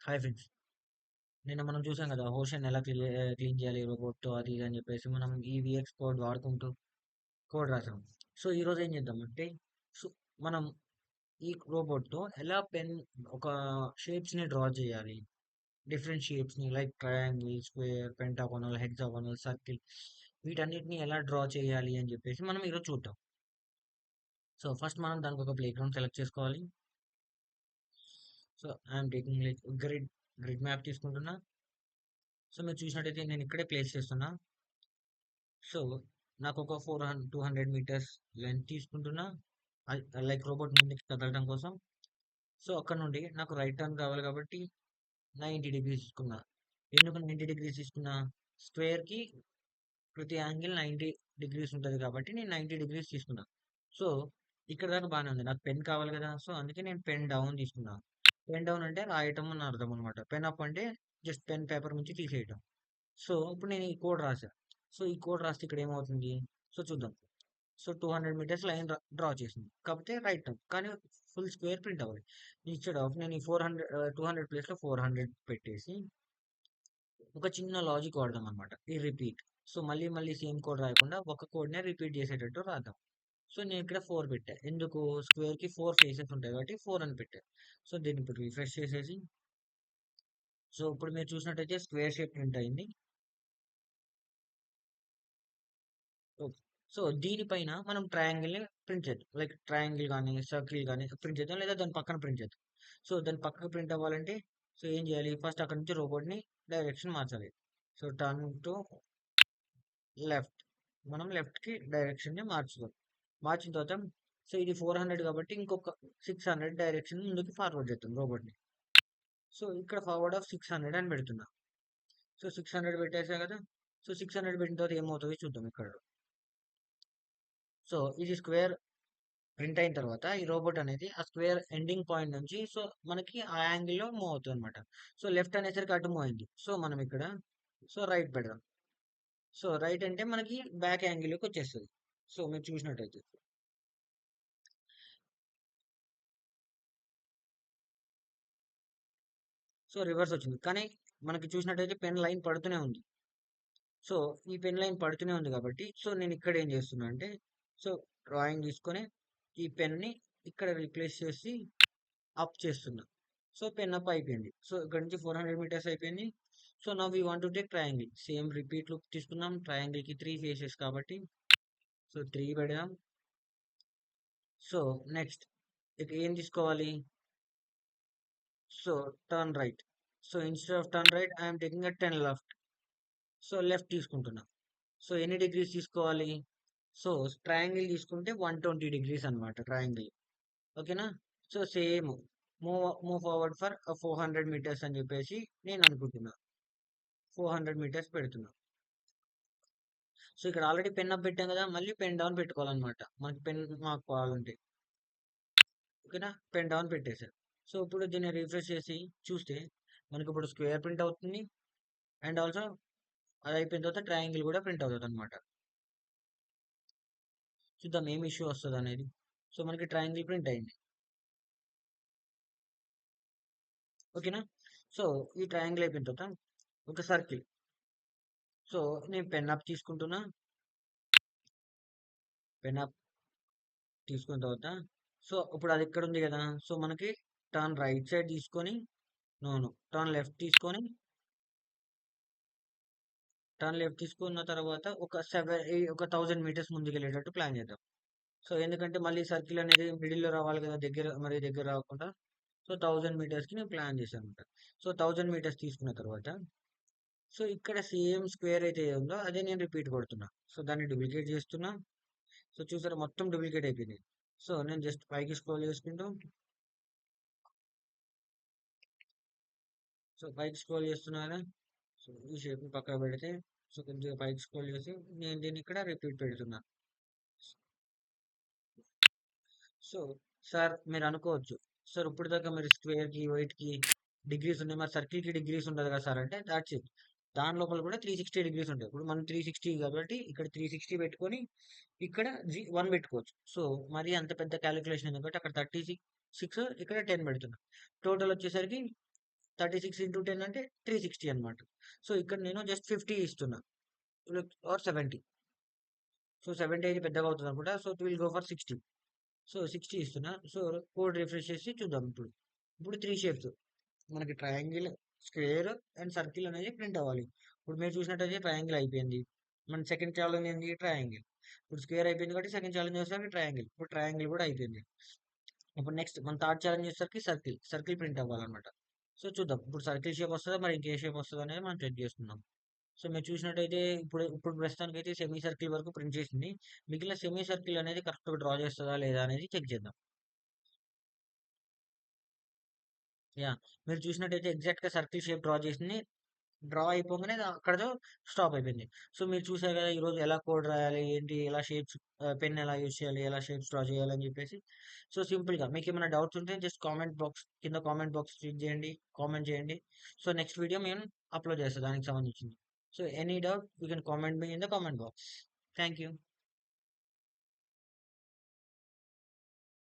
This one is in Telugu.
Hi friends. నిన్న మనం చూసాం కదా ఓషన్ ఎలా క్లీన్ చేయాలి రోబోట్‌తో అది ఇది అని చెప్పేసి మనం ఈ వీఎక్స్ కోడ్ వాడుకుంటూ కోడ్ రాసాం. సో ఈరోజు ఏం చేద్దామంటే సో మనం ఈ రోబోట్‌తో ఎలా ఒక షేప్స్‌ని డ్రా చేయాలి. డిఫరెంట్ షేప్స్‌ని like triangle, square, pentagonal, hexagonal, circle వీటన్నిటిని ఎలా డ్రా చేయాలి అని చెప్పేసి మనం ఈరోజు చూద్దాం. సో ఫస్ట్ మనం దానికి ఒక ప్లేగ్రౌండ్ సెలెక్ట్ చేసుకోవాలి. So I'm taking like grid map తీసుకుంటున్నా. సో మీరు చూసినట్టయితే నేను ఇక్కడే ప్లేస్ చేస్తున్నా. సో నాకు ఒక 200 మీటర్స్ లెంత్ తీసుకుంటున్నా లైక్ రోబోట్ ముందుకి కదలడం కోసం. సో అక్కడ నుండి నాకు రైట్ టర్న్ కావాలి కాబట్టి 90 డిగ్రీస్ తీసుకున్నా. ఎందుకు 90 డిగ్రీస్ తీసుకున్నా? స్క్వేర్కి ప్రతి యాంగిల్ 90 డిగ్రీస్ ఉంటుంది కాబట్టి నేను 90 డిగ్రీస్ తీసుకున్నా. సో ఇక్కడ దాకా బాగానే ఉంది. నాకు పెన్ కావాలి కదా, సో అందుకే నేను పెన్ డౌన్ తీసుకున్నా. పెన్ డౌన్ అంటే రాయటం అని అర్థం అనమాట. పెన్ అప్ అంటే జస్ట్ పెన్ పేపర్ నుంచి తీసేయటం. సో ఇప్పుడు నేను ఈ కోడ్ రాశా. సో ఈ కోడ్ రాస్తే ఇక్కడ ఏమవుతుంది? సో చూద్దాం. సో 200 మీటర్స్ లైన్ డ్రా చేసింది కాకపోతే రైట్ టర్న్ కానీ ఫుల్ స్క్వేర్ ప్రింట్ అవ్వాలి. ఇన్స్టెడ్ ఆఫ్ నేను ఈ 200 ప్లేస్లో 400 పెట్టేసి ఒక చిన్న లాజిక్ వాడదాం అనమాట, ఈ రిపీట్. సో మళ్ళీ మళ్ళీ సేమ్ కోడ్ రాయకుండా ఒక కోడ్నే రిపీట్ చేసేటట్టు రాద్దాం. సో నేను ఇక్కడ 4 పెట్టా. ఎందుకు? స్క్వేర్కి 4 ఫేసెస్ ఉంటాయి కాబట్టి 4 అని పెట్టా. సో దీన్ని ఇప్పుడు రిఫ్రెష్ చేసేసి సో ఇప్పుడు మీరు చూసినట్టయితే స్క్వేర్ షేప్ ప్రింట్ అయింది. ఓకే. సో దీనిపైన మనం ట్రయాంగిల్‌ని ప్రింట్ చేద్దాం. లైక్ ట్రయాంగిల్ గాని, సర్కిల్ గాని ప్రింట్ చేద్దాం. లేదా దాని పక్కన ప్రింట్ చేద్దాం. సో దాని పక్కకు ప్రింట్ అవ్వాలంటే సో ఏం చేయాలి? ఫస్ట్ అక్కడి నుంచి రోబోట్‌ని డైరెక్షన్ మార్చాలి. So turn to left. మనం లెఫ్ట్‌కి డైరెక్షన్‌ని మార్చుదాం. మార్చిన తర్వాత సో ఇది 400 కాబట్టి ఇంకొక 600 డైరెక్షన్ ముందుకు ఫార్వర్డ్ చేద్దాం రోబోట్‌ని. సో ఇక్కడ ఫార్వర్డ్ ఆఫ్ 600 అని పెడుతున్నా. సో 600 పెట్టేసా కదా! సో 600 పెట్టిన తర్వాత ఏమవుతదో చూద్దాం ఇక్కడ. సో ఇది స్క్వేర్ ప్రింట్ అయిన తర్వాత ఈ రోబోట్ అనేది ఆ స్క్వేర్ ఎండింగ్ పాయింట్ నుంచి సో మనకి ఆ యాంగిల్లో మూవ్ అవుతుంది అనమాట. సో లెఫ్ట్ అనేసరికి అటు మూవ్ అయింది. సో మనం ఇక్కడ సో రైట్ పెడదాం. సో రైట్ అంటే మనకి బ్యాక్ యాంగిల్లోకి వచ్చేస్తుంది. సో మీరు చూసినట్టయితే సో రివర్స్ వచ్చింది. కానీ మనకి చూసినట్టయితే పెన్ లైన్ పడుతూనే ఉంది. సో ఈ పెన్ లైన్ పడుతూనే ఉంది కాబట్టి సో నేను ఇక్కడ ఏం చేస్తున్నా అంటే సో డ్రాయింగ్ తీసుకొని ఈ పెన్ని ఇక్కడ రీప్లేస్ చేసి అప్ చేస్తున్నా. సో పెన్ అప్ అయిపోయింది. సో ఇక్కడ నుంచి 400 మీటర్స్ అయిపోయింది. So now we want to take triangle. Same repeat look తీసుకుందాం. ట్రయాంగిల్ కి 3 ఫేసెస్ కాబట్టి సో 3 పెడదాం. సో నెక్స్ట్ ఇక ఏం తీసుకోవాలి? So turn right. So instead of turn right I'm taking 10 left. So left తీసుకుంటున్నా. సో ఎన్ని డిగ్రీస్ తీసుకోవాలి? సో ట్రయాంగిల్ తీసుకుంటే 120 డిగ్రీస్ అనమాట ట్రయాంగిల్. ఓకేనా? So same move forward for 400 meters అని చెప్పేసి నేను అనుకుంటున్నా. 400 మీటర్స్ పెడుతున్నా. సో ఇక్కడ ఆల్రెడీ పెన్ అప్ పెట్టాం కదా, మళ్ళీ పెన్ డౌన్ పెట్టుకోవాలన్నమాట మనకి పెన్ మాకు కావాలంటే. ఓకేనా? పెన్ డౌన్ పెట్టేశారు. సో ఇప్పుడు దీన్ని రిఫ్రెష్ చేసి చూస్తే మనకి ఇప్పుడు స్క్వేర్ ప్రింట్ అవుతుంది. అండ్ ఆల్సో అది అయిపోయిన తర్వాత ట్రయాంగిల్ కూడా ప్రింట్ అవుతుంది అనమాట. చూద్దాం ఏం ఇష్యూ వస్తుంది అనేది. సో మనకి ట్రయాంగిల్ ప్రింట్ అయింది. ఓకేనా? సో ఈ ట్రయాంగిల్ అయిపోయిన తర్వాత ఒక సర్కిల్. సో నేను పెన్ అప్ తీసుకుంటున్నా. పెన్ అప్ తీసుకున్న తర్వాత సో ఇప్పుడు అది ఇక్కడ ఉంది కదా, సో మనకి టర్న్ రైట్ సైడ్ తీసుకొని టర్న్ లెఫ్ట్ తీసుకొని టర్న్ లెఫ్ట్ తీసుకున్న తర్వాత ఒక 1000 మీటర్స్ ముందుకు వెళ్ళేటట్టు ప్లాన్ చేద్దాం. సో ఎందుకంటే మళ్ళీ సర్కిల్ అనేది మిడిల్లో రావాలి కదా, దగ్గర రాకుండా. సో 1000 మీటర్స్కి నేను ప్లాన్ చేశాను అనమాట. సో 1000 మీటర్స్ తీసుకున్న తర్వాత సో ఇక్కడ సేమ్ స్క్వేర్ అయితే ఉందో అదే నేను రిపీట్ కొడుతున్నా. సో దాన్ని డూప్లికేట్ చేస్తున్నా. సో చూసారా మొత్తం డూప్లికేట్ అయిపోయింది. సో నేను జస్ట్ పైకి స్క్రోల్ చేసుకుంటూ సో పైకి స్క్రోల్ చేస్తున్నారా? సో ఈ షేప్ పక్కన పెడితే సో కొంచెం పైకి స్క్రోల్ చేసి నేను దీన్ని ఇక్కడ రిపీట్ పెడుతున్నా. సో సార్ మీరు అనుకోవచ్చు, సార్ ఇప్పుడు దాకా మీరు స్క్వేర్కి వైట్కి డిగ్రీస్ ఉన్నాయి, మరి సర్కిల్కి డిగ్రీస్ ఉండదు కదా సార్ అంటే దాట్స్ ఇట్. దాని లోపల కూడా 360 డిగ్రీస్ ఉంటాయి. ఇప్పుడు మనం 360 కాబట్టి ఇక్కడ 360 పెట్టుకొని ఇక్కడ 1 పెట్టుకోవచ్చు. సో మరి అంత పెద్ద క్యాలిక్యులేషన్ ఎందుకంటే అక్కడ 36 ఇక్కడ 10 పెడుతున్నా. టోటల్ వచ్చేసరికి 36 ఇంటూ 10 అంటే 360 అనమాట. సో ఇక్కడ నేను జస్ట్ 50 ఇస్తున్నా ఆర్ 70. సో 70 అయితే పెద్దగా అవుతుంది అనుకుంటా. So it will go for 60. So 60 ఇస్తున్నా. సో కోడ్ రిఫ్రెష్ చేసి చూద్దాం ఇప్పుడు. ఇప్పుడు 3 షేప్స్ మనకి ట్రయాంగిల్, స్క్వేర్ అండ్ సర్కిల్ అనేది ప్రింట్ అవ్వాలి. ఇప్పుడు మీరు చూసినట్టయితే ట్రయాంగిల్ అయిపోయింది. మన సెకండ్ ఛాలెంజ్ ఏంది? ట్రయాంగిల్. ఇప్పుడు స్క్వేర్ అయిపోయింది కాబట్టి సెకండ్ ఛాలెంజ్ వచ్చేసరికి ట్రయాంగిల్. ఇప్పుడు ట్రయాంగిల్ కూడా అయిపోయింది. ఇప్పుడు నెక్స్ట్ మన థర్డ్ ఛాలెంజ్ వచ్చేసరికి సర్కిల్. సర్కిల్ ప్రింట్ అవ్వాలన్నమాట. సో చూద్దాం ఇప్పుడు సర్కిల్ షేప్ వస్తుందా మరి ఇంకే షేప్ వస్తుందా అనేది మనం చెక్ చేస్తున్నాం. సో మీరు చూసినట్టయితే ఇప్పుడు ప్రస్తుతానికైతే సెమీ సర్కిల్ వరకు ప్రింట్ చేసింది. మిగిలిన సెమీ సర్కిల్ అనేది కరెక్ట్‌గా డ్రా చేస్తదా లేదా అనేది చెక్ చేద్దాం. యాహ్! మీరు చూసినట్టయితే ఎగ్జాక్ట్‌గా సర్కిల్ షేప్ డ్రా చేసింది. డ్రా అయిపోగానే అక్కడితో స్టాప్ అయిపోయింది. సో మీరు చూసారు కదా! ఈరోజు ఎలా కోడ్ రాయాలి, ఏంటి, ఎలా షేప్స్ పెన్ ఎలా యూజ్ చేయాలి, ఎలా షేప్స్ డ్రా చేయాలి అని చెప్పేసి. సో సింపుల్‌గా మీకేమైనా డౌట్స్ ఉంటే జస్ట్ కామెంట్ బాక్స్ క్లిక్ చేయండి. కామెంట్ చేయండి. సో నెక్స్ట్ వీడియో నేను అప్‌లోడ్ చేస్తా దానికి సంబంధించింది. So any doubt you can comment me in the comment box. Thank you.